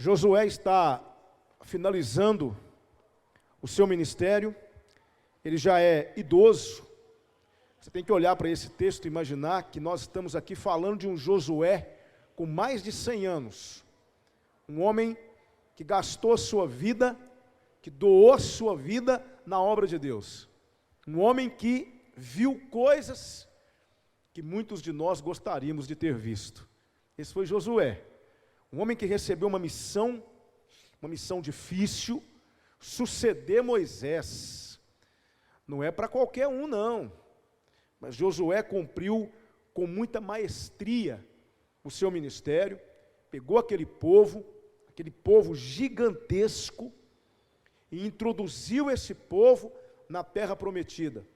Josué está finalizando o seu ministério, ele já é idoso. Você tem que olhar para esse texto e imaginar que nós estamos aqui falando de um Josué com mais de 100 anos. Um homem que gastou a sua vida, que doou a sua vida na obra de Deus. Um homem que viu coisas que muitos de nós gostaríamos de ter visto. Esse foi Josué. Um homem que recebeu uma missão difícil, suceder Moisés. Não é para qualquer um, não. Mas Josué cumpriu com muita maestria o seu ministério, pegou aquele povo gigantesco, e introduziu esse povo na terra prometida.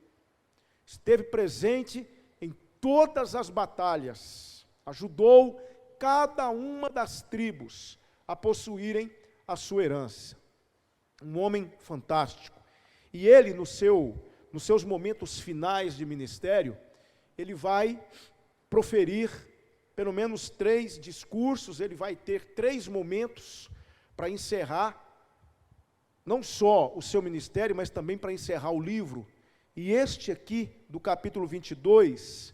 Esteve presente em todas as batalhas, ajudou cada uma das tribos a possuírem a sua herança. Um homem fantástico. E ele, nos seus momentos finais de ministério, ele vai proferir pelo menos 3 discursos, ele vai ter 3 momentos para encerrar, não só o seu ministério, mas também para encerrar o livro. E este aqui, do capítulo 22,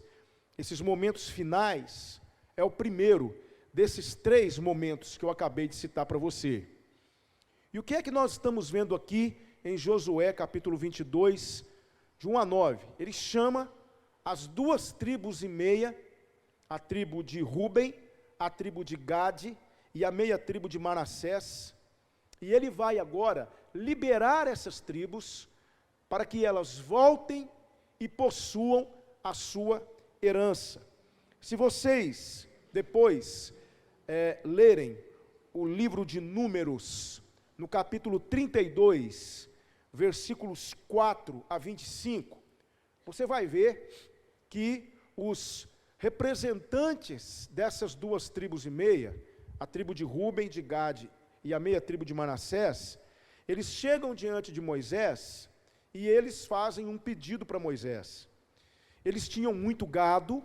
esses momentos finais, é o primeiro desses 3 momentos que eu acabei de citar para você. E o que é que nós estamos vendo aqui em Josué, capítulo 22, de 1 a 9? Ele chama as 2 tribos e meia, a tribo de Ruben, a tribo de Gade e a meia tribo de Manassés, e ele vai agora liberar essas tribos para que elas voltem e possuam a sua herança. Se vocês depois lerem o livro de Números, no capítulo 32, versículos 4 a 25, você vai ver que os representantes dessas 2 tribos e meia, a tribo de Ruben, de Gade e a meia tribo de Manassés, eles chegam diante de Moisés e eles fazem um pedido para Moisés. Eles tinham muito gado,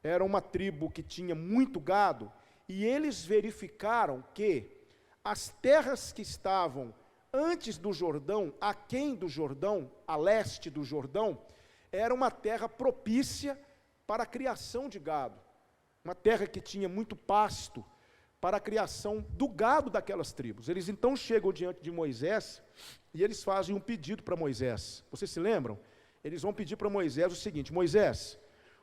era uma tribo que tinha muito gado, e eles verificaram que as terras que estavam antes do Jordão, aquém do Jordão, a leste do Jordão, era uma terra propícia para a criação de gado, uma terra que tinha muito pasto para a criação do gado daquelas tribos. Eles então chegam diante de Moisés e eles fazem um pedido para Moisés. Vocês se lembram? Eles vão pedir para Moisés o seguinte: Moisés,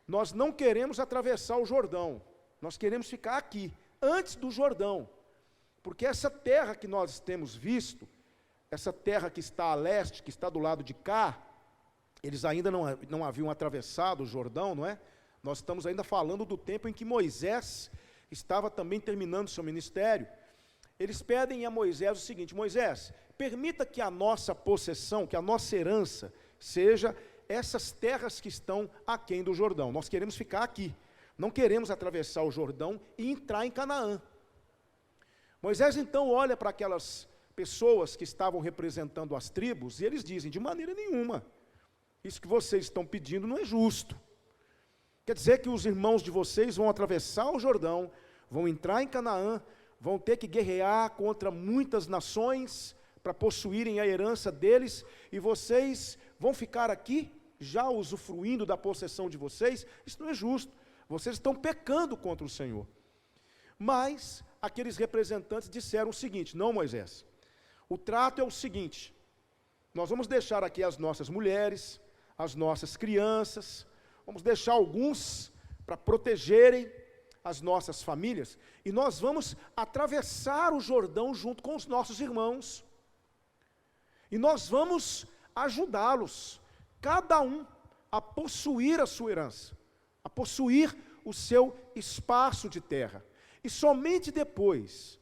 nós não queremos atravessar o Jordão, nós queremos ficar aqui, antes do Jordão, porque essa terra que nós temos visto, essa terra que está a leste, que está do lado de cá, eles ainda não haviam atravessado o Jordão, não é? Nós estamos ainda falando do tempo em que Moisés estava também terminando seu ministério. Eles pedem a Moisés o seguinte: Moisés, permita que a nossa possessão, que a nossa herança, seja essas terras que estão aquém do Jordão. Nós queremos ficar aqui, não queremos atravessar o Jordão e entrar em Canaã. Moisés então olha para aquelas pessoas que estavam representando as tribos, e eles dizem: de maneira nenhuma, isso que vocês estão pedindo não é justo. Quer dizer que os irmãos de vocês vão atravessar o Jordão, vão entrar em Canaã, vão ter que guerrear contra muitas nações para possuírem a herança deles, e vocês vão ficar aqui, já usufruindo da possessão de vocês? Isso não é justo, vocês estão pecando contra o Senhor. Mas aqueles representantes disseram o seguinte: não, Moisés, o trato é o seguinte, nós vamos deixar aqui as nossas mulheres, as nossas crianças, vamos deixar alguns para protegerem as nossas famílias, e nós vamos atravessar o Jordão junto com os nossos irmãos, e nós vamos ajudá-los, cada um, a possuir a sua herança, a possuir o seu espaço de terra, e somente depois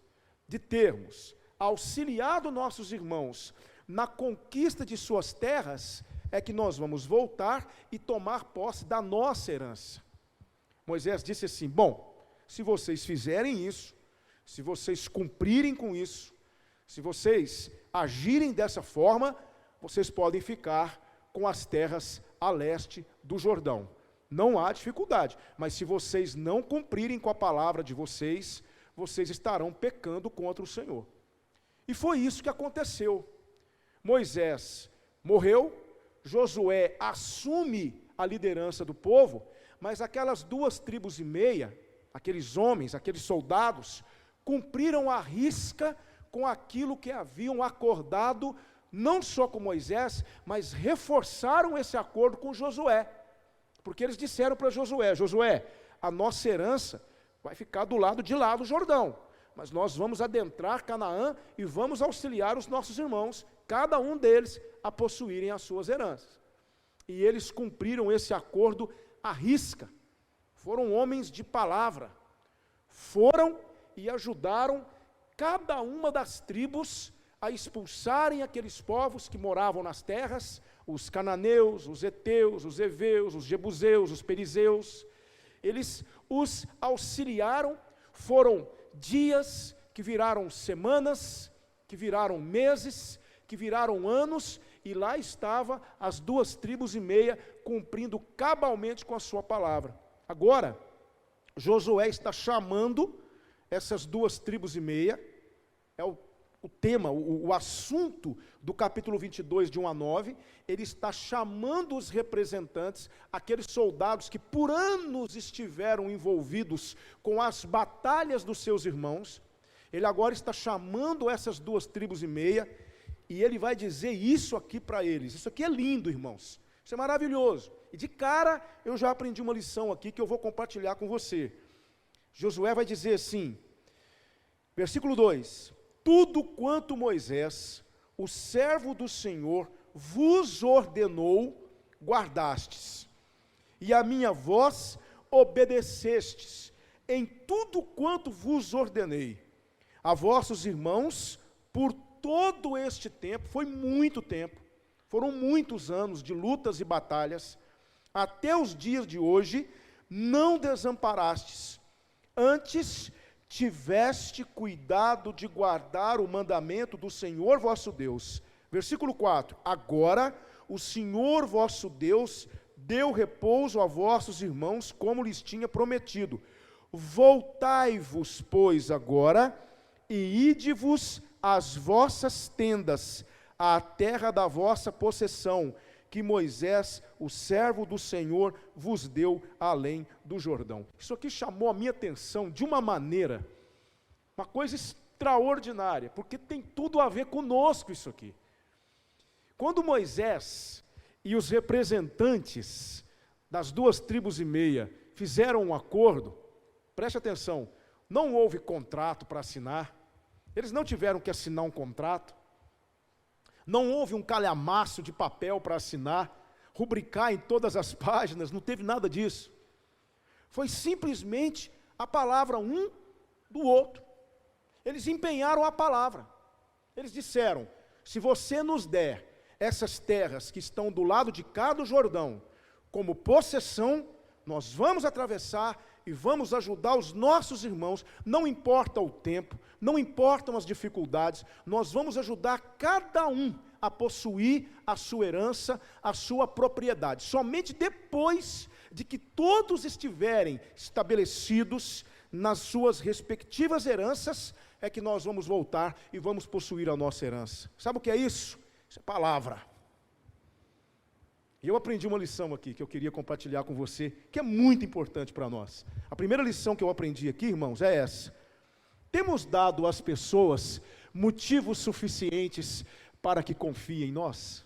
de termos auxiliado nossos irmãos na conquista de suas terras, é que nós vamos voltar e tomar posse da nossa herança. Moisés disse assim: bom, se vocês fizerem isso, se vocês cumprirem com isso, se vocês agirem dessa forma, vocês podem ficar com as terras a leste do Jordão. Não há dificuldade, mas se vocês não cumprirem com a palavra de vocês, vocês estarão pecando contra o Senhor. E foi isso que aconteceu. Moisés morreu, Josué assume a liderança do povo, mas aquelas 2,5 tribos, aqueles homens, aqueles soldados, cumpriram à risca com aquilo que haviam acordado, não só com Moisés, mas reforçaram esse acordo com Josué. Porque eles disseram para Josué: Josué, a nossa herança vai ficar do lado de lá do Jordão, mas nós vamos adentrar Canaã e vamos auxiliar os nossos irmãos, cada um deles, a possuírem as suas heranças. E eles cumpriram esse acordo à risca. Foram homens de palavra. Foram e ajudaram cada uma das tribos a expulsarem aqueles povos que moravam nas terras, os cananeus, os heteus, os heveus, os jebuseus, os perizeus. Eles os auxiliaram. Foram dias que viraram semanas, que viraram meses, que viraram anos, e lá estava as 2,5 tribos cumprindo cabalmente com a sua palavra. Agora, Josué está chamando essas 2,5 tribos, é o tema, o assunto do capítulo 22, de 1 a 9, ele está chamando os representantes, aqueles soldados que por anos estiveram envolvidos com as batalhas dos seus irmãos. Ele agora está chamando essas 2,5 tribos, e ele vai dizer isso aqui para eles. Isso aqui é lindo, irmãos, isso é maravilhoso, e de cara eu já aprendi uma lição aqui que eu vou compartilhar com você. Josué vai dizer assim, versículo 2: tudo quanto Moisés, o servo do Senhor, vos ordenou, guardastes, e a minha voz obedecestes, em tudo quanto vos ordenei. A vossos irmãos, por todo este tempo, foi muito tempo, foram muitos anos de lutas e batalhas, até os dias de hoje, não desamparastes, antes tiveste cuidado de guardar o mandamento do Senhor vosso Deus. Versículo 4, agora o Senhor vosso Deus deu repouso a vossos irmãos, como lhes tinha prometido. Voltai-vos, pois, agora, e ide-vos às vossas tendas, à terra da vossa possessão, que Moisés, o servo do Senhor, vos deu além do Jordão. Isso aqui chamou a minha atenção de uma maneira, uma coisa extraordinária, porque tem tudo a ver conosco isso aqui. Quando Moisés e os representantes das 2,5 tribos fizeram um acordo, preste atenção, não houve contrato para assinar, eles não tiveram que assinar um contrato, não houve um calhamaço de papel para assinar, rubricar em todas as páginas, não teve nada disso. Foi simplesmente a palavra um do outro. Eles empenharam a palavra. Eles disseram: se você nos der essas terras que estão do lado de cá do Jordão, como possessão, nós vamos atravessar e vamos ajudar os nossos irmãos, não importa o tempo, não importam as dificuldades, nós vamos ajudar cada um a possuir a sua herança, a sua propriedade. Somente depois de que todos estiverem estabelecidos nas suas respectivas heranças, é que nós vamos voltar e vamos possuir a nossa herança. Sabe o que é isso? Isso é palavra. E eu aprendi uma lição aqui, que eu queria compartilhar com você, que é muito importante para nós. A primeira lição que eu aprendi aqui, irmãos, é essa. Temos dado às pessoas motivos suficientes para que confiem em nós?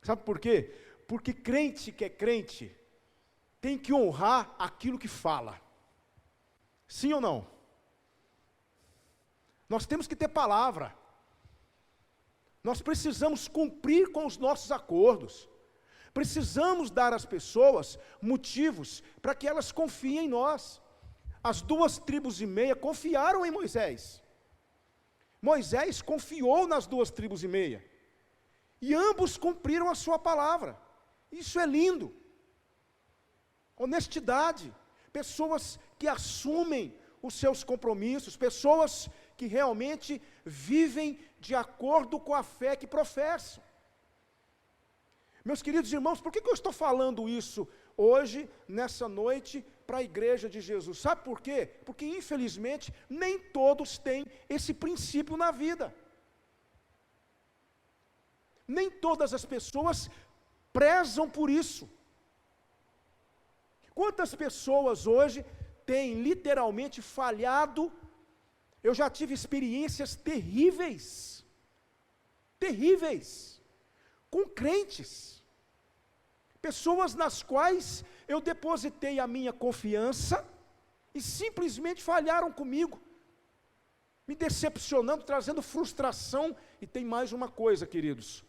Sabe por quê? Porque crente que é crente, tem que honrar aquilo que fala. Sim ou não? Nós temos que ter palavra. Nós precisamos cumprir com os nossos acordos. Precisamos dar às pessoas motivos para que elas confiem em nós. As 2,5 tribos confiaram em Moisés. Moisés confiou nas 2,5 tribos. E ambos cumpriram a sua palavra. Isso é lindo. Honestidade. Pessoas que assumem os seus compromissos. Pessoas que realmente vivem de acordo com a fé que professam. Meus queridos irmãos, por que eu estou falando isso hoje, nessa noite, para a igreja de Jesus. Sabe por quê? Porque, infelizmente, nem todos têm esse princípio na vida. Nem todas as pessoas prezam por isso. Quantas pessoas hoje têm literalmente falhado? Eu já tive experiências terríveis, com crentes, pessoas nas quais eu depositei a minha confiança e simplesmente falharam comigo, me decepcionando, trazendo frustração. E tem mais uma coisa, queridos,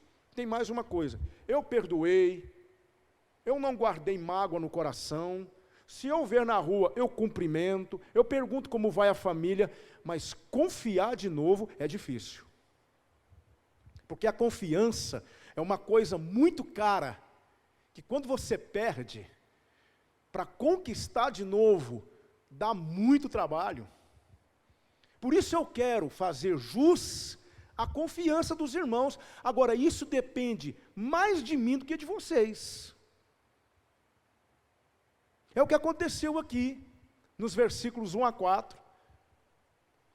eu perdoei, eu não guardei mágoa no coração. Se eu ver na rua, eu cumprimento, eu pergunto como vai a família, mas confiar de novo é difícil. Porque a confiança é uma coisa muito cara, que quando você perde, para conquistar de novo, dá muito trabalho. Por isso eu quero fazer jus à confiança dos irmãos. Agora, isso depende mais de mim do que de vocês. É o que aconteceu aqui, nos versículos 1 a 4.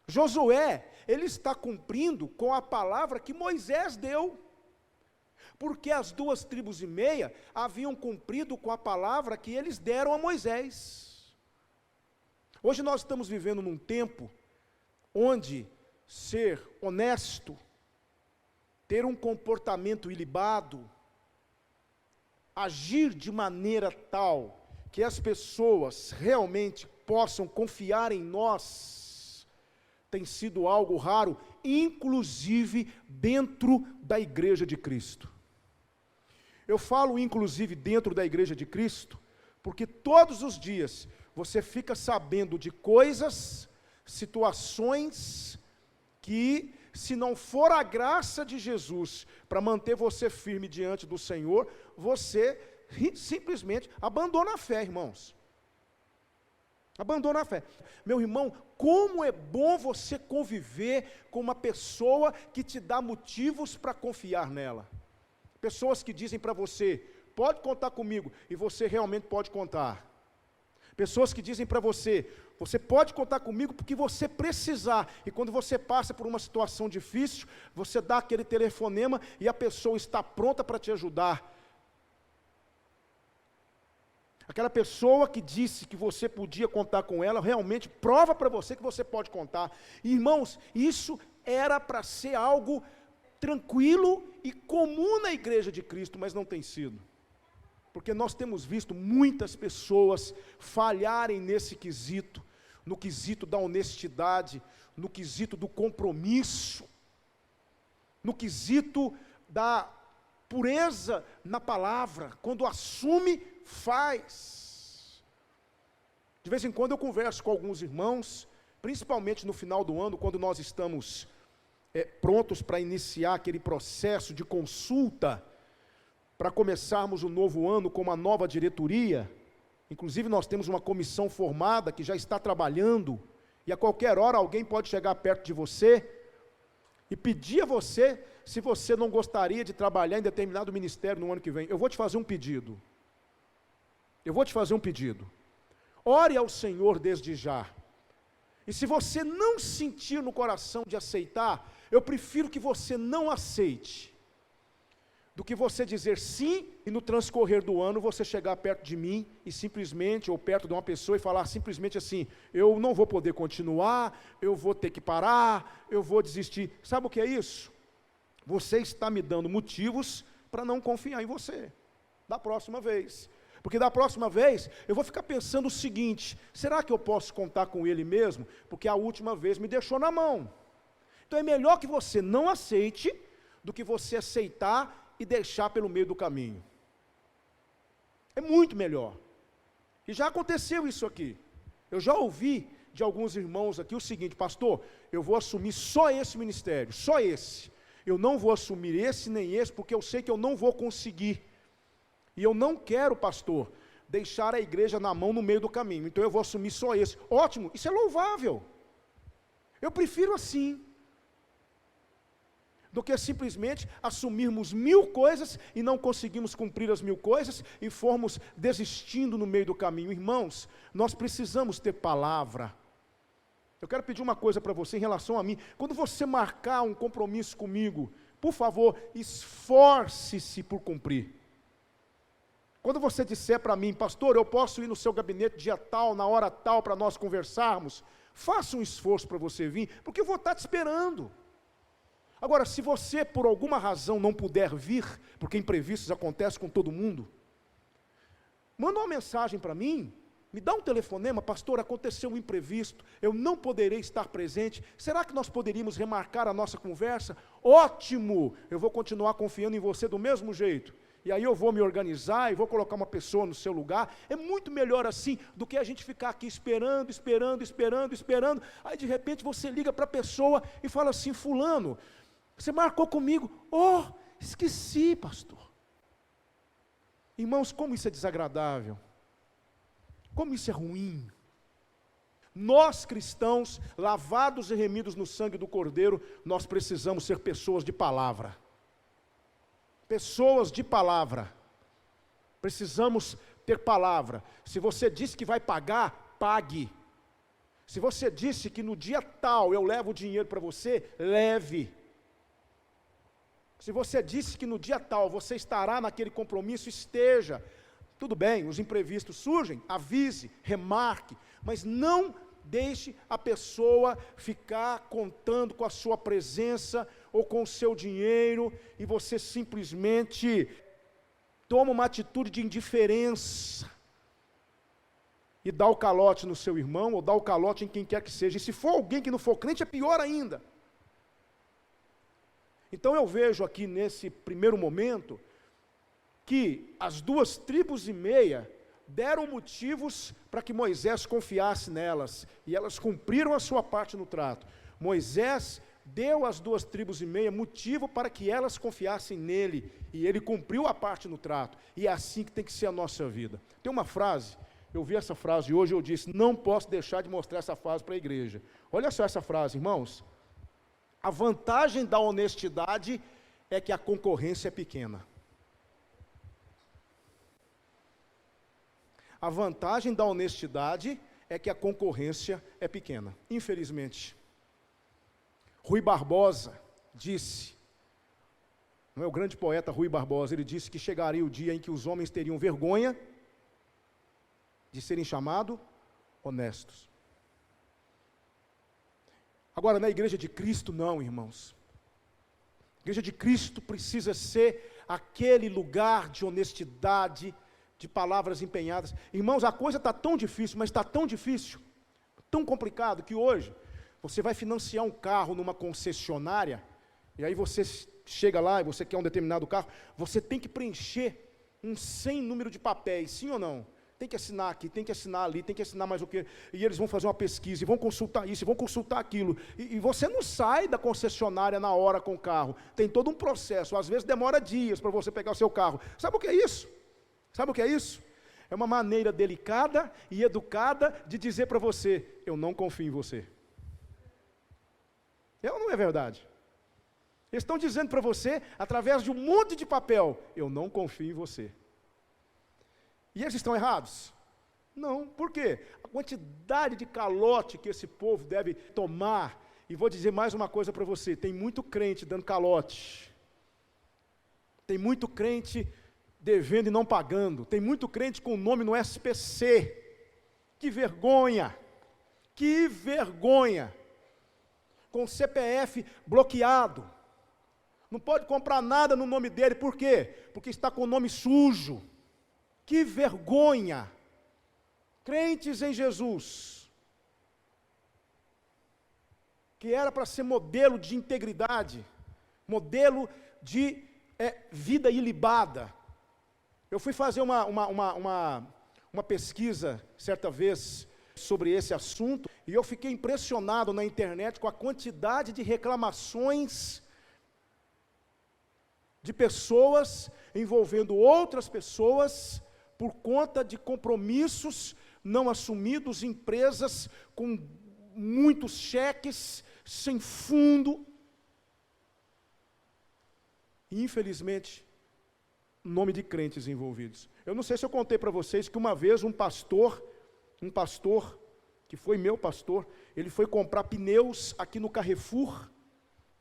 Josué, ele está cumprindo com a palavra que Moisés deu, porque as 2,5 tribos haviam cumprido com a palavra que eles deram a Moisés. Hoje nós estamos vivendo num tempo onde ser honesto, ter um comportamento ilibado, agir de maneira tal que as pessoas realmente possam confiar em nós, tem sido algo raro, inclusive dentro da igreja de Cristo. Eu falo inclusive dentro da igreja de Cristo, porque todos os dias você fica sabendo de coisas, situações, que se não for a graça de Jesus para manter você firme diante do Senhor, você simplesmente abandona a fé, irmãos. Abandona a fé. Meu irmão, como é bom você conviver com uma pessoa que te dá motivos para confiar nela. Pessoas que dizem para você, pode contar comigo, e você realmente pode contar. Pessoas que dizem para você, você pode contar comigo porque você precisar, e quando você passa por uma situação difícil, você dá aquele telefonema e a pessoa está pronta para te ajudar. Aquela pessoa que disse que você podia contar com ela, realmente prova para você que você pode contar. Irmãos, isso era para ser algo tranquilo e comum na igreja de Cristo, mas não tem sido. Porque nós temos visto muitas pessoas falharem nesse quesito, no quesito da honestidade, no quesito do compromisso, no quesito da pureza na palavra, quando assume, faz. De vez em quando eu converso com alguns irmãos, principalmente no final do ano, quando nós estamos prontos para iniciar aquele processo de consulta, para começarmos o novo ano com uma nova diretoria. Inclusive nós temos uma comissão formada que já está trabalhando, e a qualquer hora alguém pode chegar perto de você e pedir a você se você não gostaria de trabalhar em determinado ministério no ano que vem. Eu vou te fazer um pedido. Ore ao Senhor desde já. E se você não sentir no coração de aceitar, eu prefiro que você não aceite, do que você dizer sim, e no transcorrer do ano você chegar perto de mim e simplesmente, ou perto de uma pessoa e falar simplesmente assim, eu não vou poder continuar, eu vou ter que parar, eu vou desistir. Sabe o que é isso? Você está me dando motivos para não confiar em você, da próxima vez. Porque da próxima vez, eu vou ficar pensando o seguinte, será que eu posso contar com ele mesmo? Porque a última vez me deixou na mão. Então é melhor que você não aceite, do que você aceitar e deixar pelo meio do caminho. É muito melhor. E já aconteceu isso aqui. Eu já ouvi de alguns irmãos aqui o seguinte, pastor, eu vou assumir só esse ministério, só esse. Eu não vou assumir esse nem esse, porque eu sei que eu não vou conseguir. E eu não quero, pastor, deixar a igreja na mão no meio do caminho. Então eu vou assumir só esse. Ótimo, isso é louvável. Eu prefiro assim. do que simplesmente assumirmos 1000 coisas e não conseguimos cumprir as 1000 coisas e formos desistindo no meio do caminho. Irmãos, nós precisamos ter palavra. Eu quero pedir uma coisa para você em relação a mim. Quando você marcar um compromisso comigo, por favor, esforce-se por cumprir. Quando você disser para mim, pastor, eu posso ir no seu gabinete dia tal, na hora tal, para nós conversarmos, faça um esforço para você vir, porque eu vou estar te esperando. Agora, se você por alguma razão não puder vir, porque imprevistos acontecem com todo mundo, manda uma mensagem para mim, me dá um telefonema, pastor, aconteceu um imprevisto, eu não poderei estar presente, será que nós poderíamos remarcar a nossa conversa? Ótimo, eu vou continuar confiando em você do mesmo jeito, e aí eu vou me organizar e vou colocar uma pessoa no seu lugar. É muito melhor assim, do que a gente ficar aqui esperando, aí de repente você liga para a pessoa e fala assim, fulano, você marcou comigo, esqueci, pastor. Irmãos, como isso é desagradável, como isso é ruim. Nós cristãos, lavados e remidos no sangue do Cordeiro, nós precisamos ser pessoas de palavra. Pessoas de palavra. Precisamos ter palavra. Se você disse que vai pagar, pague. Se você disse que no dia tal eu levo o dinheiro para você, leve. Se você disse que no dia tal você estará naquele compromisso, esteja. Tudo bem, os imprevistos surgem, avise, remarque, mas não deixe a pessoa ficar contando com a sua presença ou com o seu dinheiro e você simplesmente toma uma atitude de indiferença e dá o calote no seu irmão ou dá o calote em quem quer que seja. E se for alguém que não for crente, é pior ainda. Então eu vejo aqui nesse primeiro momento que as 2 tribos e meia deram motivos para que Moisés confiasse nelas, e elas cumpriram a sua parte no trato. Moisés deu às 2 tribos e meia motivo para que elas confiassem nele, e ele cumpriu a parte no trato, e é assim que tem que ser a nossa vida. Tem uma frase, eu vi essa frase hoje, eu disse, não posso deixar de mostrar essa frase para a igreja. Olha só essa frase, irmãos. A vantagem da honestidade é que a concorrência é pequena. A vantagem da honestidade é que a concorrência é pequena. Infelizmente, Rui Barbosa disse, não é o grande poeta Rui Barbosa, ele disse que chegaria o dia em que os homens teriam vergonha de serem chamados honestos. Agora, na igreja de Cristo, não, irmãos. A igreja de Cristo precisa ser aquele lugar de honestidade, de palavras empenhadas. Irmãos, a coisa está tão difícil, mas está tão difícil, tão complicado, que hoje você vai financiar um carro numa concessionária, e aí você chega lá e você quer um determinado carro, você tem que preencher um sem número de papéis, sim ou não? Tem que assinar aqui, tem que assinar ali, tem que assinar mais o quê? E eles vão fazer uma pesquisa, e vão consultar isso, e vão consultar aquilo, e você não sai da concessionária na hora com o carro, tem todo um processo, às vezes demora dias para você pegar o seu carro. Sabe o que é isso? Sabe o que é isso? É uma maneira delicada e educada de dizer para você, eu não confio em você. Não é verdade? Eles estão dizendo para você, através de um monte de papel, eu não confio em você. E eles estão errados? Não, por quê? A quantidade de calote que esse povo deve tomar, e vou dizer mais uma coisa para você, tem muito crente dando calote, tem muito crente devendo e não pagando, tem muito crente com o nome no SPC, que vergonha, com o CPF bloqueado, não pode comprar nada no nome dele, por quê? Porque está com o nome sujo, que vergonha. Crentes em Jesus, que era para ser modelo de integridade, modelo de vida ilibada. Eu fui fazer uma pesquisa, certa vez, sobre esse assunto, e eu fiquei impressionado na internet com a quantidade de reclamações de pessoas envolvendo outras pessoas por conta de compromissos não assumidos, empresas com muitos cheques, sem fundo. E, infelizmente, nome de crentes envolvidos. Eu não sei se eu contei para vocês que uma vez um pastor, que foi meu pastor, ele foi comprar pneus aqui no Carrefour,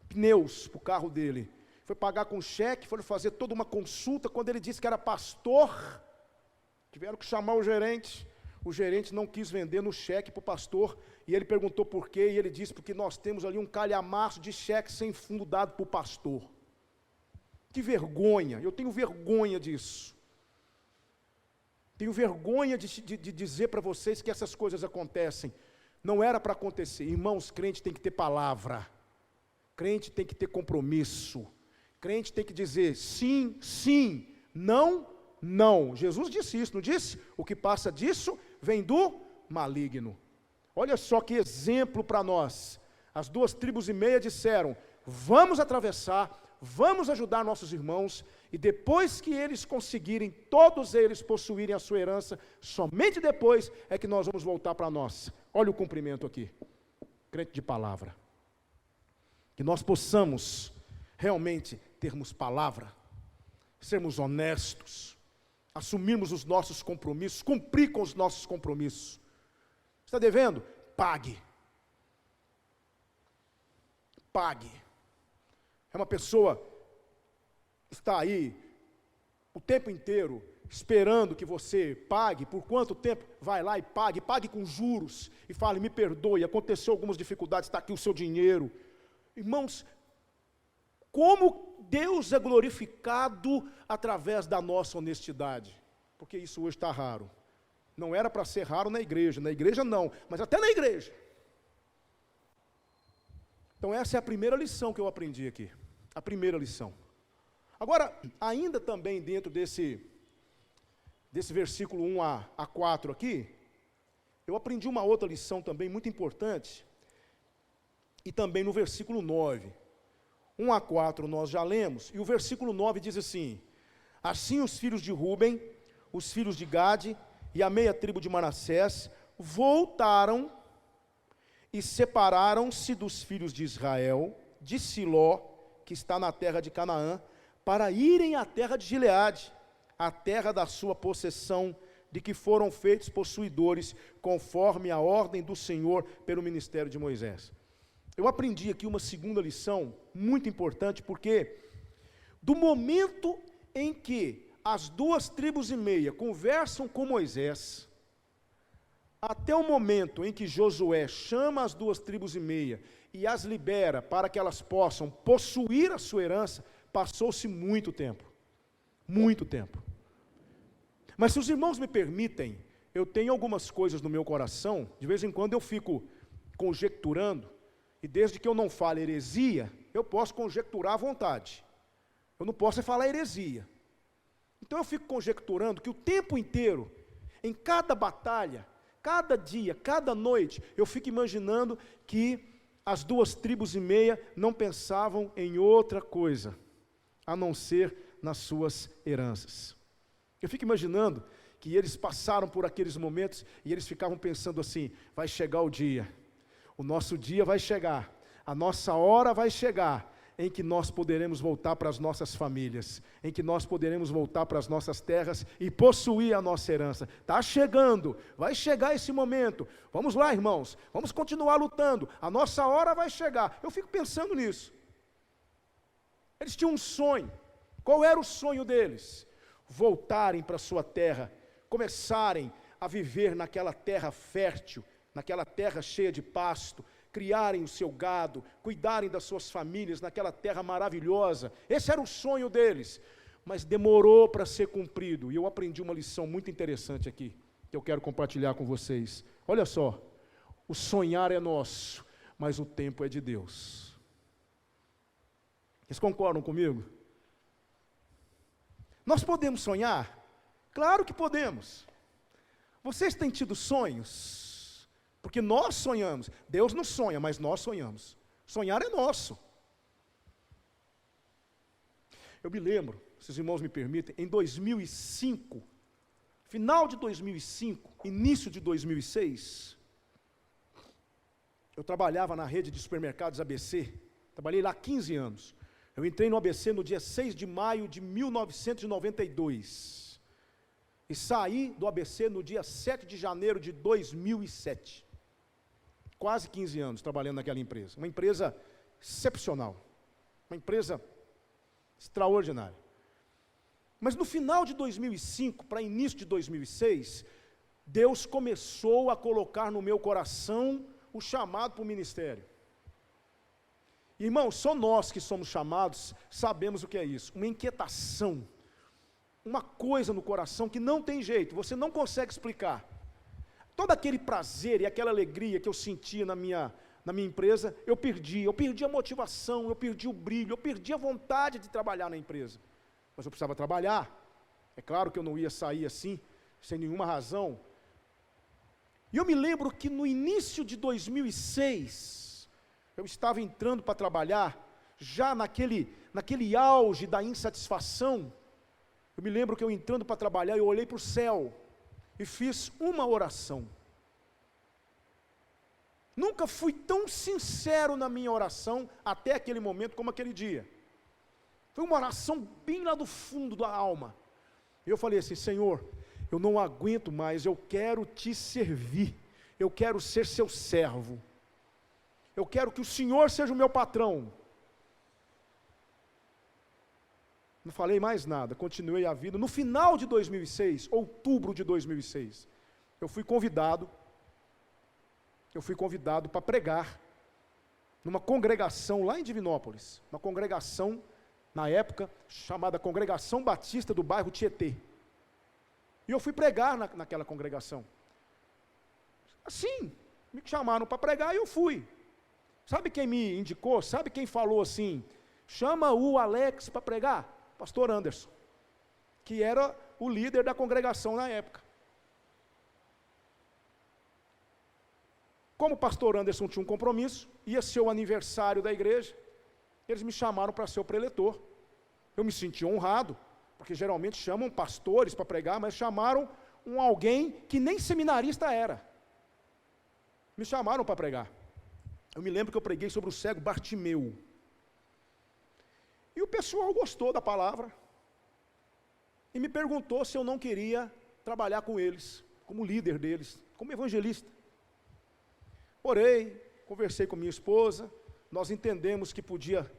pneus para o carro dele. Foi pagar com cheque, foi fazer toda uma consulta. Quando ele disse que era pastor, tiveram que chamar o gerente. O gerente não quis vender no cheque para o pastor, e ele perguntou por quê, e ele disse, porque nós temos ali um calhamaço de cheque sem fundo dado para o pastor. Que vergonha, eu tenho vergonha disso. Tenho vergonha de dizer para vocês que essas coisas acontecem. Não era para acontecer. Irmãos, crente tem que ter palavra. Crente tem que ter compromisso. Crente tem que dizer sim, sim, não, não. Jesus disse isso, não disse? O que passa disso vem do maligno. Olha só que exemplo para nós. As 2,5 tribos disseram, vamos atravessar, vamos ajudar nossos irmãos, e depois que eles conseguirem, todos eles possuírem a sua herança, somente depois é que nós vamos voltar para nós. Olha o cumprimento aqui, crente de palavra. Que nós possamos realmente termos palavra, sermos honestos, assumirmos os nossos compromissos, cumprir com os nossos compromissos. Está devendo? Pague. Pague. É uma pessoa que está aí o tempo inteiro esperando que você pague. Por quanto tempo? Vai lá e pague com juros, e fale, me perdoe, aconteceu algumas dificuldades, está aqui o seu dinheiro. Irmãos, como Deus é glorificado através da nossa honestidade, porque isso hoje está raro. Não era para ser raro na igreja não, mas até na igreja. Então essa é a primeira lição que eu aprendi aqui, a primeira lição. Agora, ainda também dentro desse versículo 1 a 4 aqui, eu aprendi uma outra lição também muito importante, e também no versículo 9, 1 a 4 nós já lemos, e o versículo 9 diz assim, assim os filhos de Ruben, os filhos de Gade e a meia tribo de Manassés voltaram e separaram-se dos filhos de Israel, de Siló, que está na terra de Canaã, para irem à terra de Gileade, a terra da sua possessão, de que foram feitos possuidores, conforme a ordem do Senhor pelo ministério de Moisés. Eu aprendi aqui uma segunda lição, muito importante, porque do momento em que as 2,5 tribos conversam com Moisés, até o momento em que Josué chama as 2,5 tribos e as libera para que elas possam possuir a sua herança, passou-se muito tempo. Muito tempo. Mas se os irmãos me permitem, eu tenho algumas coisas no meu coração, de vez em quando eu fico conjecturando, e desde que eu não fale heresia, eu posso conjecturar à vontade. Eu não posso falar heresia. Então eu fico conjecturando que o tempo inteiro, em cada batalha, cada dia, cada noite, eu fico imaginando que as 2,5 tribos não pensavam em outra coisa, a não ser nas suas heranças. Eu fico imaginando que eles passaram por aqueles momentos e eles ficavam pensando assim, vai chegar o dia, o nosso dia vai chegar, a nossa hora vai chegar, em que nós poderemos voltar para as nossas famílias, em que nós poderemos voltar para as nossas terras e possuir a nossa herança. Está chegando, vai chegar esse momento. Vamos lá, irmãos, vamos continuar lutando, a nossa hora vai chegar. Eu fico pensando nisso. Eles tinham um sonho. Qual era o sonho deles? Voltarem para a sua terra, começarem a viver naquela terra fértil, naquela terra cheia de pasto, criarem o seu gado, cuidarem das suas famílias naquela terra maravilhosa. Esse era o sonho deles, mas demorou para ser cumprido. E eu aprendi uma lição muito interessante aqui, que eu quero compartilhar com vocês. Olha só, o sonhar é nosso, mas o tempo é de Deus. Vocês concordam comigo? Nós podemos sonhar? Claro que podemos. Vocês têm tido sonhos? Porque nós sonhamos, Deus não sonha, mas nós sonhamos. Sonhar é nosso. Eu me lembro, se os irmãos me permitem, em 2005, final de 2005, início de 2006, eu trabalhava na rede de supermercados ABC, trabalhei lá 15 anos. Eu entrei no ABC no dia 6 de maio de 1992 e saí do ABC no dia 7 de janeiro de 2007. Quase 15 anos trabalhando naquela empresa. Uma empresa excepcional, uma empresa extraordinária. Mas no final de 2005, para início de 2006, Deus começou a colocar no meu coração o chamado para o ministério. Irmão, só nós que somos chamados sabemos o que é isso. Uma inquietação, uma coisa no coração que não tem jeito, você não consegue explicar. Todo aquele prazer e aquela alegria que eu sentia na minha empresa, eu perdi a motivação, eu perdi o brilho, eu perdi a vontade de trabalhar na empresa. Mas eu precisava trabalhar. É claro que eu não ia sair assim, sem nenhuma razão. E eu me lembro que no início de 2006, eu estava entrando para trabalhar, já naquele auge da insatisfação. Eu me lembro que eu entrando para trabalhar, eu olhei para o céu e fiz uma oração. Nunca fui tão sincero na minha oração até aquele momento como aquele dia. Foi uma oração bem lá do fundo da alma. Eu falei assim: Senhor, eu não aguento mais, eu quero te servir, eu quero ser seu servo, eu quero que o Senhor seja o meu patrão. Não falei mais nada, continuei a vida. No final de 2006, outubro de 2006, eu fui convidado para pregar numa congregação lá em Divinópolis, uma congregação, na época, chamada Congregação Batista do bairro Tietê. E eu fui pregar naquela congregação. Assim, me chamaram para pregar e eu fui. Sabe quem me indicou? Sabe quem falou assim: chama o Alex para pregar? Pastor Anderson, que era o líder da congregação na época. Como o pastor Anderson tinha um compromisso, ia ser o aniversário da igreja, eles me chamaram para ser o preletor. Eu me senti honrado, porque geralmente chamam pastores para pregar, mas chamaram alguém que nem seminarista era. Me chamaram para pregar. Eu me lembro que eu preguei sobre o cego Bartimeu. E o pessoal gostou da palavra e me perguntou se eu não queria trabalhar com eles, como líder deles, como evangelista. Orei, conversei com minha esposa, nós entendemos que podia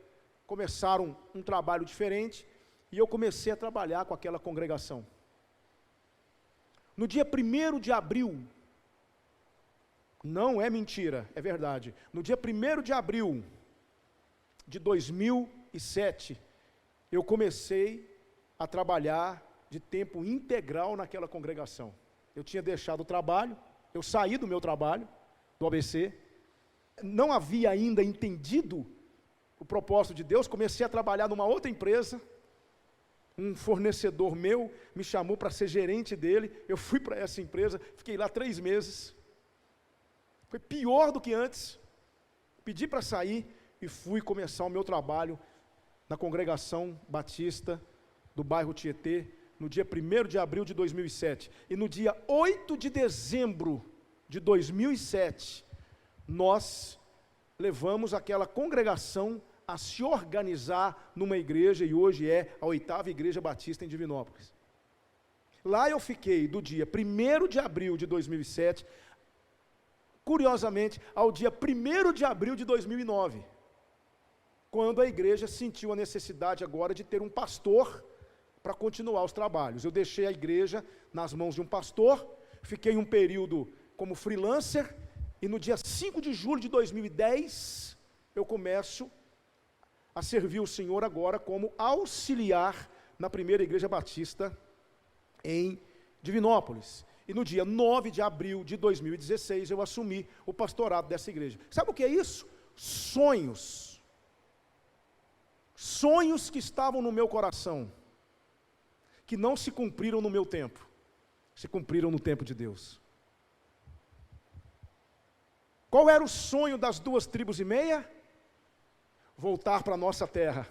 começar um trabalho diferente, e eu comecei a trabalhar com aquela congregação. No dia 1º de abril, não é mentira, é verdade, no dia 1º de abril de 2007, eu comecei a trabalhar de tempo integral naquela congregação. Eu tinha deixado o trabalho, eu saí do meu trabalho, do ABC, não havia ainda entendido o propósito de Deus, comecei a trabalhar numa outra empresa, um fornecedor meu me chamou para ser gerente dele, eu fui para essa empresa, fiquei lá 3 meses, foi pior do que antes, pedi para sair e fui começar o meu trabalho na congregação batista do bairro Tietê, no dia 1º de abril de 2007, e no dia 8 de dezembro de 2007, nós levamos aquela congregação a se organizar numa igreja, e hoje é a 8ª Igreja Batista em Divinópolis. Lá eu fiquei do dia 1º de abril de 2007, curiosamente, ao dia 1º de abril de 2009, quando a igreja sentiu a necessidade agora de ter um pastor para continuar os trabalhos. Eu deixei a igreja nas mãos de um pastor, fiquei um período como freelancer, e no dia 5 de julho de 2010, eu começo a servir o Senhor agora como auxiliar na primeira igreja batista em Divinópolis. E no dia 9 de abril de 2016, eu assumi o pastorado dessa igreja. Sabe o que é isso? Sonhos. Sonhos que estavam no meu coração, que não se cumpriram no meu tempo, se cumpriram no tempo de Deus. Qual era o sonho das 2,5 tribos? Voltar para a nossa terra,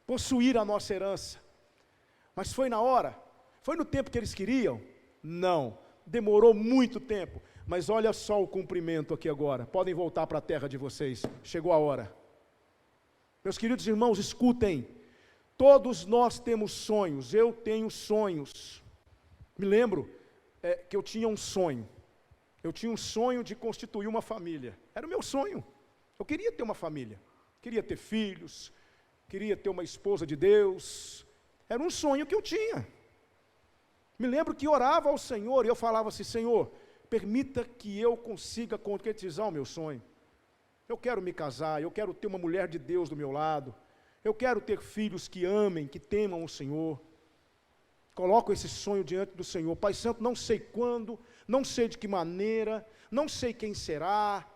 possuir a nossa herança. Mas foi na hora? Foi no tempo que eles queriam? Não, demorou muito tempo, mas olha só o cumprimento aqui agora. Podem voltar para a terra de vocês, chegou a hora. Meus queridos irmãos, escutem, todos nós temos sonhos, eu tenho sonhos. Me lembro que eu tinha um sonho de constituir uma família, era o meu sonho, eu queria ter uma família, queria ter filhos, queria ter uma esposa de Deus, era um sonho que eu tinha. Me lembro que orava ao Senhor e eu falava assim: Senhor, permita que eu consiga concretizar o meu sonho. Eu quero me casar, eu quero ter uma mulher de Deus do meu lado, eu quero ter filhos que amem, que temam o Senhor. Coloco esse sonho diante do Senhor. Pai Santo, não sei quando, não sei de que maneira, não sei quem será,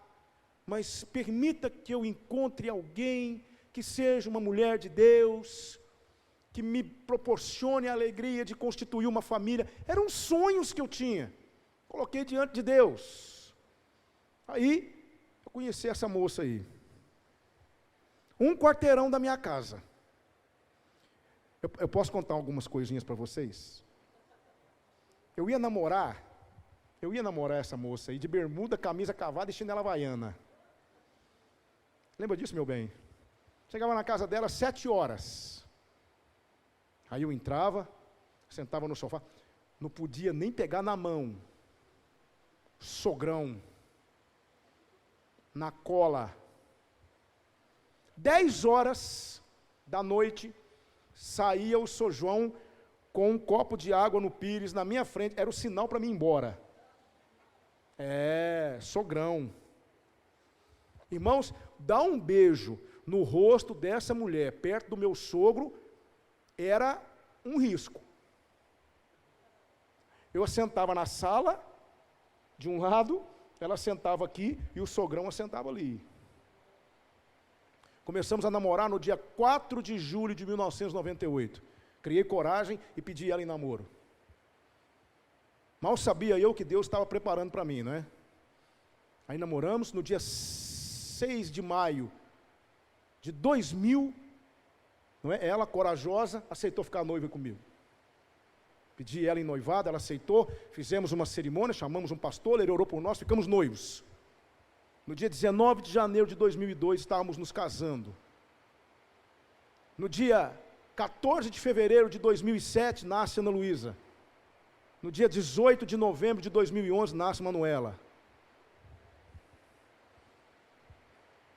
mas permita que eu encontre alguém que seja uma mulher de Deus, que me proporcione a alegria de constituir uma família. Eram sonhos que eu tinha, coloquei diante de Deus. Aí, eu conheci essa moça aí, um quarteirão da minha casa. Eu posso contar algumas coisinhas para vocês? Eu ia namorar essa moça aí, de bermuda, camisa cavada e chinela havaiana. Lembra disso, meu bem? Chegava na casa dela 7 horas. Aí eu entrava, sentava no sofá, não podia nem pegar na mão. Sogrão. Na cola. 10 horas da noite, saía o São João com um copo de água no pires na minha frente, era o sinal para mim ir embora. Sogrão. Irmãos, dar um beijo no rosto dessa mulher, perto do meu sogro, era um risco. Eu assentava na sala, de um lado, ela sentava aqui, e o sogrão assentava ali. Começamos a namorar no dia 4 de julho de 1998. Criei coragem e pedi ela em namoro. Mal sabia eu que Deus estava preparando para mim, não é? Aí namoramos, no dia 6 de maio de 2000, não é? Ela, corajosa, aceitou ficar noiva comigo. Pedi ela em noivado, ela aceitou, fizemos uma cerimônia, chamamos um pastor, ele orou por nós, ficamos noivos. No dia 19 de janeiro de 2002, estávamos nos casando. No dia 14 de fevereiro de 2007, nasce Ana Luísa. No dia 18 de novembro de 2011, nasce Manuela.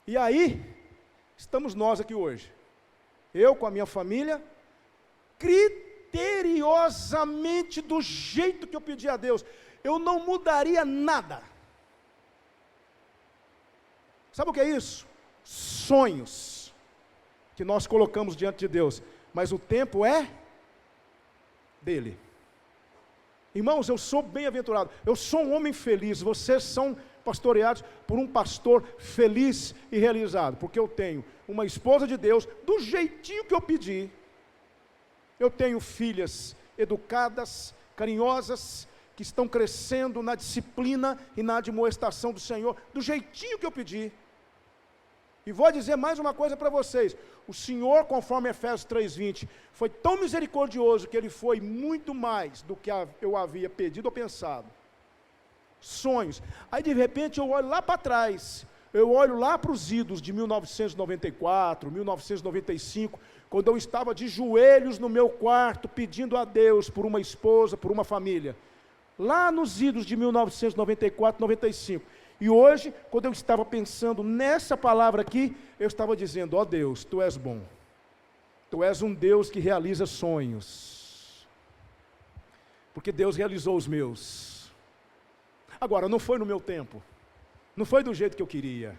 E aí, estamos nós aqui hoje. Eu com a minha família, criteriosamente do jeito que eu pedi a Deus. Eu não mudaria nada. Sabe o que é isso? Sonhos que nós colocamos diante de Deus, mas o tempo é dele. Irmãos, eu sou bem-aventurado, eu sou um homem feliz, vocês são pastoreados por um pastor feliz e realizado, porque eu tenho uma esposa de Deus, do jeitinho que eu pedi, eu tenho filhas educadas, carinhosas, que estão crescendo na disciplina e na admoestação do Senhor, do jeitinho que eu pedi. E vou dizer mais uma coisa para vocês, o Senhor, conforme Efésios 3:20, foi tão misericordioso que Ele foi muito mais do que eu havia pedido ou pensado. Sonhos. Aí de repente eu olho lá para trás, eu olho lá para os idos de 1994, 1995, quando eu estava de joelhos no meu quarto, pedindo a Deus por uma esposa, por uma família. Lá nos idos de 1994, 95. E hoje, quando eu estava pensando nessa palavra aqui, eu estava dizendo: ó Deus, Tu és bom. Tu és um Deus que realiza sonhos. Porque Deus realizou os meus. Agora, não foi no meu tempo. Não foi do jeito que eu queria.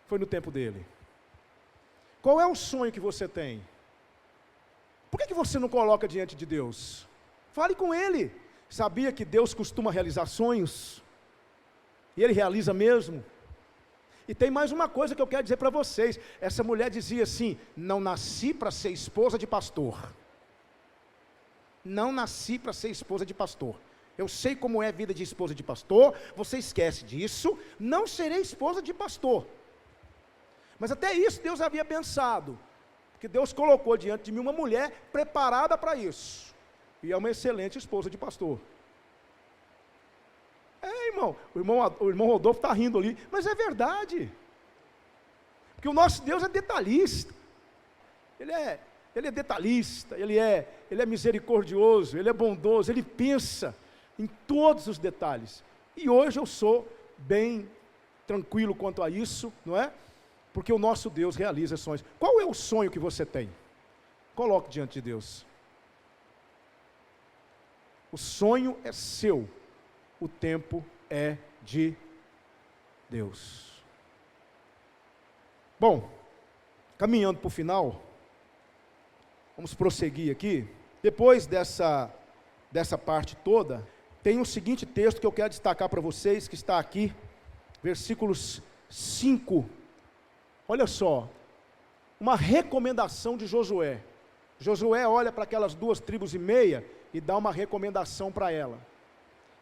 Foi no tempo dele. Qual é o sonho que você tem? Por que você não coloca diante de Deus? Fale com Ele. Sabia que Deus costuma realizar sonhos? E Ele realiza mesmo. E tem mais uma coisa que eu quero dizer para vocês. Essa mulher dizia assim: não nasci para ser esposa de pastor. Não nasci para ser esposa de pastor. Eu sei como é a vida de esposa de pastor. Você esquece disso. Não serei esposa de pastor. Mas até isso Deus havia pensado. Porque Deus colocou diante de mim uma mulher preparada para isso. E é uma excelente esposa de pastor. Irmão, o irmão Rodolfo está rindo ali, mas é verdade. Porque o nosso Deus é detalhista. Ele é detalhista, ele é misericordioso, ele é bondoso, ele pensa em todos os detalhes. E hoje eu sou bem tranquilo quanto a isso, não é? Porque o nosso Deus realiza sonhos. Qual é o sonho que você tem? Coloque diante de Deus. O sonho é seu, o tempo é de Deus. Bom, caminhando para o final, vamos prosseguir aqui. Depois dessa parte toda, tem o seguinte texto que eu quero destacar para vocês, que está aqui, versículos 5. Olha só, uma recomendação de Josué. Josué olha para aquelas 2,5 tribos e dá uma recomendação para ela.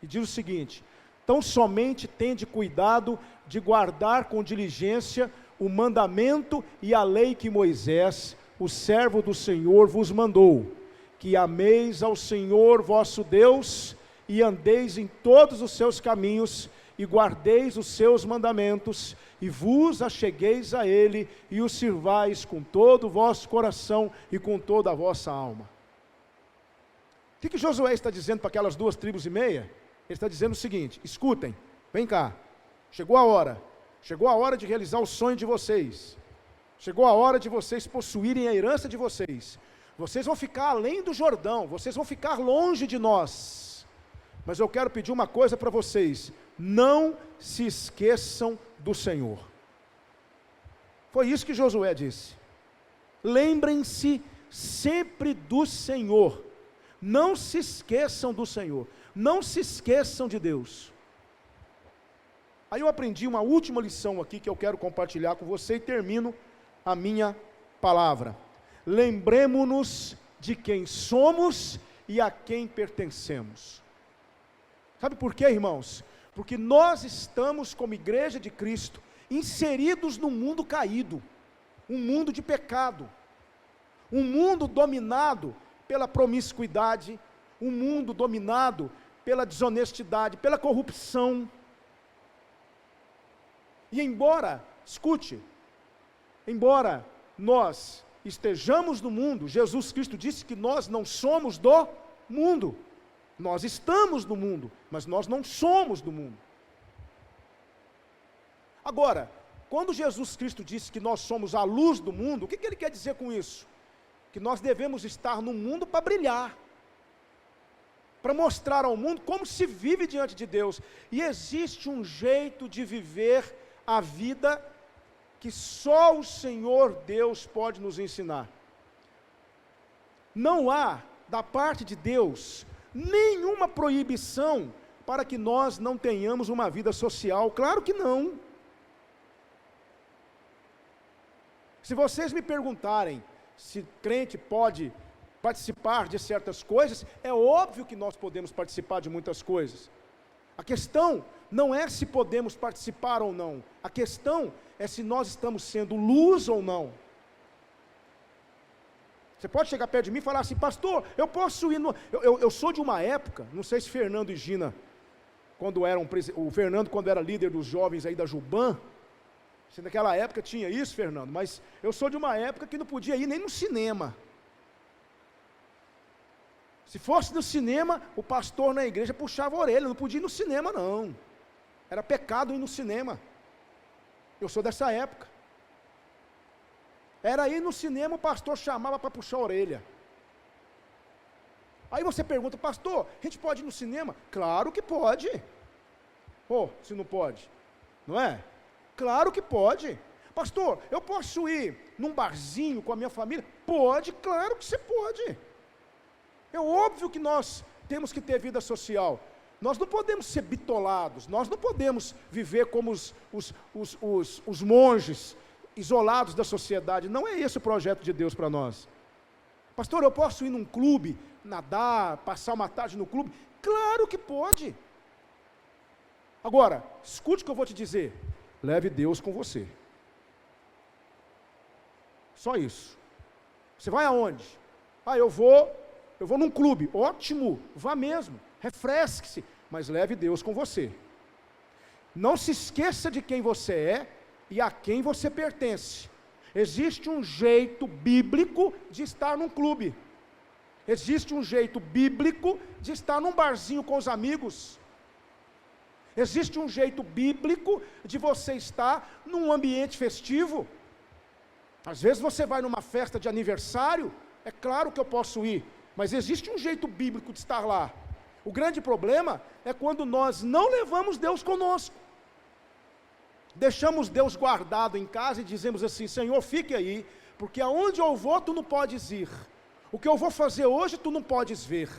E diz o seguinte: tão somente tende cuidado de guardar com diligência o mandamento e a lei que Moisés, o servo do Senhor, vos mandou, que ameis ao Senhor vosso Deus, e andeis em todos os seus caminhos, e guardeis os seus mandamentos, e vos achegueis a Ele, e o sirvais com todo o vosso coração, e com toda a vossa alma. O que Josué está dizendo para aquelas 2,5 tribos? Ele está dizendo o seguinte: escutem, vem cá, chegou a hora de realizar o sonho de vocês, chegou a hora de vocês possuírem a herança de vocês, vocês vão ficar além do Jordão, vocês vão ficar longe de nós, mas eu quero pedir uma coisa para vocês: não se esqueçam do Senhor. Foi isso que Josué disse. Lembrem-se sempre do Senhor, não se esqueçam do Senhor, não se esqueçam de Deus. Aí eu aprendi uma última lição aqui que eu quero compartilhar com você e termino a minha palavra. Lembremo-nos de quem somos e a quem pertencemos. Sabe por quê, irmãos? Porque nós estamos, como igreja de Cristo, inseridos num mundo caído, um mundo de pecado, um mundo dominado pela promiscuidade, um mundo dominado pela desonestidade, pela corrupção. E embora nós estejamos no mundo, Jesus Cristo disse que nós não somos do mundo. Nós estamos no mundo, mas nós não somos do mundo. Agora, quando Jesus Cristo disse que nós somos a luz do mundo, o que ele quer dizer com isso? Que nós devemos estar no mundo para brilhar, para mostrar ao mundo como se vive diante de Deus. E existe um jeito de viver a vida que só o Senhor Deus pode nos ensinar. Não há, da parte de Deus, nenhuma proibição para que nós não tenhamos uma vida social. Claro que não. Se vocês me perguntarem se crente pode participar de certas coisas, é óbvio que nós podemos participar de muitas coisas. A questão não é se podemos participar ou não, a questão é se nós estamos sendo luz ou não. Você pode chegar perto de mim e falar assim: pastor, eu posso ir eu sou de uma época, não sei se Fernando e Gina, o Fernando quando era líder dos jovens aí da Juban, se naquela época tinha isso, Fernando, mas eu sou de uma época que não podia ir nem no cinema. Se fosse no cinema, o pastor na igreja puxava a orelha, não podia ir no cinema não, era pecado ir no cinema. Eu sou dessa época. Era ir no cinema, o pastor chamava para puxar a orelha. Aí você pergunta: pastor, a gente pode ir no cinema? Claro que pode. Se não pode, não é? Claro que pode. Pastor, eu posso ir num barzinho com a minha família? Pode, claro que você pode. É óbvio que nós temos que ter vida social. Nós não podemos ser bitolados, nós não podemos viver como os monges, isolados da sociedade. Não é esse o projeto de Deus para nós. Pastor, eu posso ir num clube, nadar, passar uma tarde no clube? Claro que pode. Agora, escute o que eu vou te dizer: leve Deus com você. Só isso. Você vai aonde? Eu vou num clube. Ótimo, vá mesmo, refresque-se, mas leve Deus com você. Não se esqueça de quem você é, e a quem você pertence. Existe um jeito bíblico de estar num clube. Existe um jeito bíblico de estar num barzinho com os amigos. Existe um jeito bíblico de você estar num ambiente festivo. Às vezes você vai numa festa de aniversário, é claro que eu posso ir, mas existe um jeito bíblico de estar lá. O grande problema é quando nós não levamos Deus conosco. Deixamos Deus guardado em casa e dizemos assim: Senhor, fique aí, porque aonde eu vou tu não podes ir. O que eu vou fazer hoje tu não podes ver.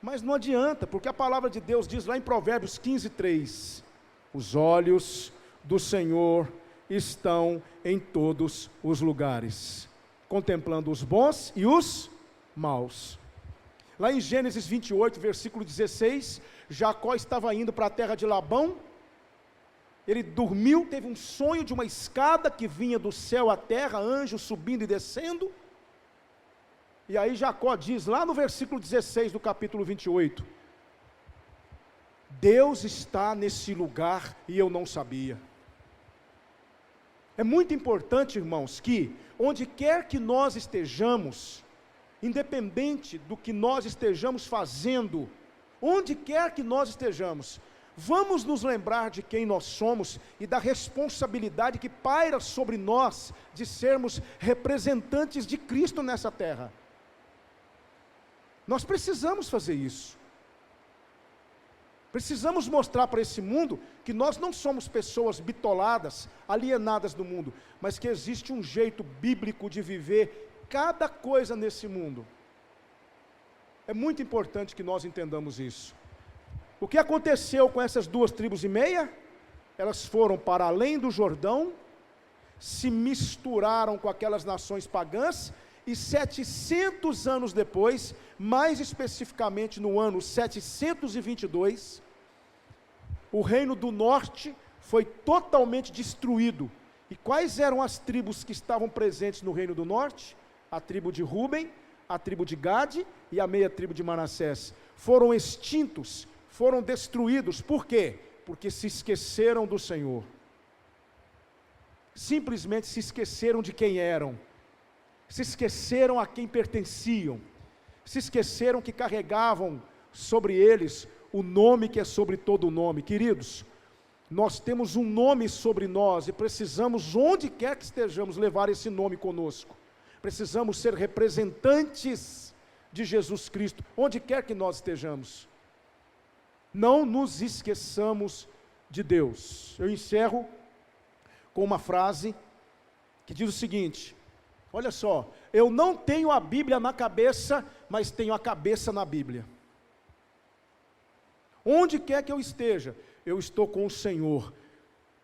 Mas não adianta, porque a palavra de Deus diz lá em Provérbios 15:3: os olhos do Senhor estão em todos os lugares, contemplando os bons e os maus. Lá em Gênesis 28, versículo 16, Jacó estava indo para a terra de Labão. Ele dormiu, teve um sonho de uma escada que vinha do céu à terra, anjos subindo e descendo. E aí Jacó diz, lá no versículo 16 do capítulo 28, Deus está nesse lugar e eu não sabia. É muito importante, irmãos, que onde quer que nós estejamos, independente do que nós estejamos fazendo, onde quer que nós estejamos, vamos nos lembrar de quem nós somos e da responsabilidade que paira sobre nós de sermos representantes de Cristo nessa terra. Nós precisamos fazer isso. Precisamos mostrar para esse mundo que nós não somos pessoas bitoladas, alienadas do mundo, mas que existe um jeito bíblico de viver cada coisa nesse mundo. É muito importante que nós entendamos isso. O que aconteceu com essas 2,5 tribos? Elas foram para além do Jordão, se misturaram com aquelas nações pagãs, e 700 anos depois, mais especificamente no ano 722, o reino do norte foi totalmente destruído. E quais eram as tribos que estavam presentes no reino do norte? A tribo de Ruben, a tribo de Gade e a meia tribo de Manassés. Foram extintos, foram destruídos. Por quê? Porque se esqueceram do Senhor. Simplesmente se esqueceram de quem eram. Se esqueceram a quem pertenciam. Se esqueceram que carregavam sobre eles o nome que é sobre todo nome. Queridos, nós temos um nome sobre nós e precisamos, onde quer que estejamos, levar esse nome conosco. Precisamos ser representantes de Jesus Cristo, onde quer que nós estejamos. Não nos esqueçamos de Deus. Eu encerro com uma frase que diz o seguinte: olha só, eu não tenho a Bíblia na cabeça, mas tenho a cabeça na Bíblia. Onde quer que eu esteja, eu estou com o Senhor,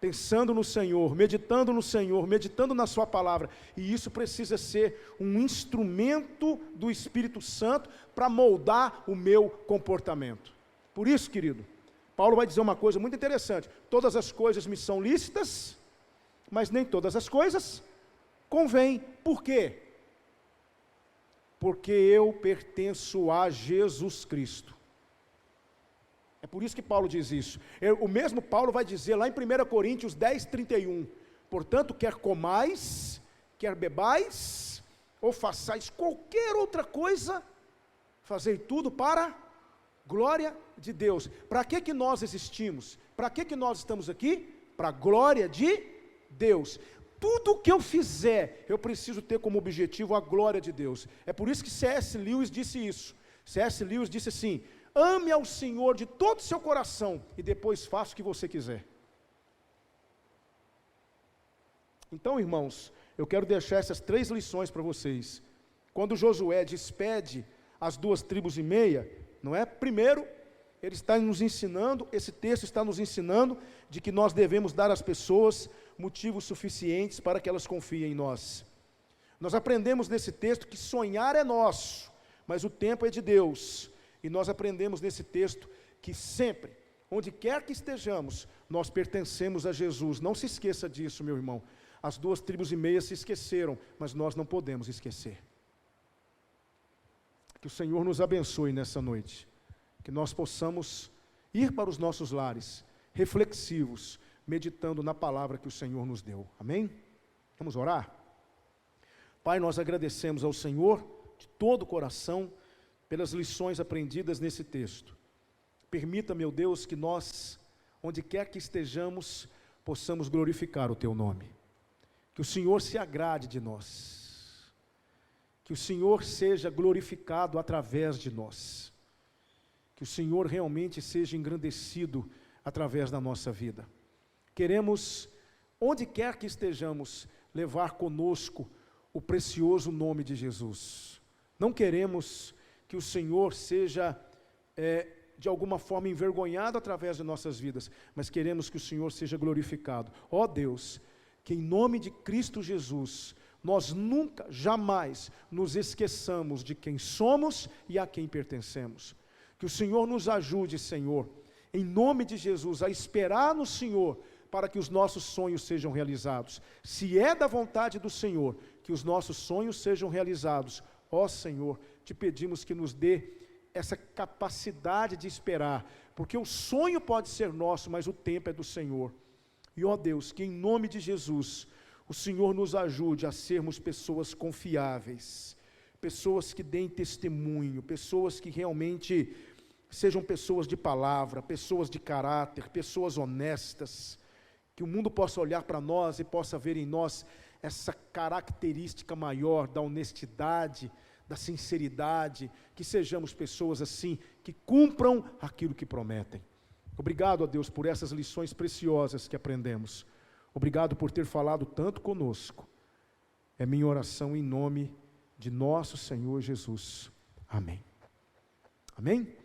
pensando no Senhor, meditando na sua palavra, e isso precisa ser um instrumento do Espírito Santo para moldar o meu comportamento. Por isso, querido, Paulo vai dizer uma coisa muito interessante: todas as coisas me são lícitas, mas nem todas as coisas convém. Por quê? Porque eu pertenço a Jesus Cristo. É por isso que Paulo diz isso. O mesmo Paulo vai dizer lá em 1 Coríntios 10:31, portanto, quer comais, quer bebais, ou façais qualquer outra coisa, fazei tudo para glória de Deus. Para que nós existimos? Para que nós estamos aqui? Para a glória de Deus. Tudo o que eu fizer, eu preciso ter como objetivo a glória de Deus. É por isso que C.S. Lewis disse isso. C.S. Lewis disse assim: ame ao Senhor de todo o seu coração, e depois faça o que você quiser. Então, irmãos, eu quero deixar essas 3 lições para vocês. Quando Josué despede as 2,5 tribos, não é? Primeiro, ele está nos ensinando, esse texto está nos ensinando de que nós devemos dar às pessoas motivos suficientes para que elas confiem em nós. Nós aprendemos nesse texto que sonhar é nosso, mas o tempo é de Deus. E nós aprendemos nesse texto que sempre, onde quer que estejamos, nós pertencemos a Jesus. Não se esqueça disso, meu irmão. As 2,5 tribos se esqueceram, mas nós não podemos esquecer. Que o Senhor nos abençoe nessa noite. Que nós possamos ir para os nossos lares, reflexivos, meditando na palavra que o Senhor nos deu. Amém? Vamos orar? Pai, nós agradecemos ao Senhor de todo o coração pelas lições aprendidas nesse texto. Permita, meu Deus, que nós, onde quer que estejamos, possamos glorificar o Teu nome. Que o Senhor se agrade de nós. Que o Senhor seja glorificado através de nós. Que o Senhor realmente seja engrandecido através da nossa vida. Queremos, onde quer que estejamos, levar conosco o precioso nome de Jesus. Não queremos que o Senhor seja, de alguma forma, envergonhado através de nossas vidas, mas queremos que o Senhor seja glorificado. Ó Deus, que em nome de Cristo Jesus, nós nunca, jamais nos esqueçamos de quem somos e a quem pertencemos. Que o Senhor nos ajude, Senhor, em nome de Jesus, a esperar no Senhor, para que os nossos sonhos sejam realizados. Se é da vontade do Senhor, que os nossos sonhos sejam realizados, ó Senhor, te pedimos que nos dê essa capacidade de esperar, porque o sonho pode ser nosso, mas o tempo é do Senhor. E ó Deus, que em nome de Jesus, o Senhor nos ajude a sermos pessoas confiáveis, pessoas que deem testemunho, pessoas que realmente sejam pessoas de palavra, pessoas de caráter, pessoas honestas, que o mundo possa olhar para nós e possa ver em nós essa característica maior da honestidade, da sinceridade, que sejamos pessoas assim, que cumpram aquilo que prometem. Obrigado a Deus por essas lições preciosas que aprendemos. Obrigado por ter falado tanto conosco. É minha oração em nome de nosso Senhor Jesus. Amém. Amém?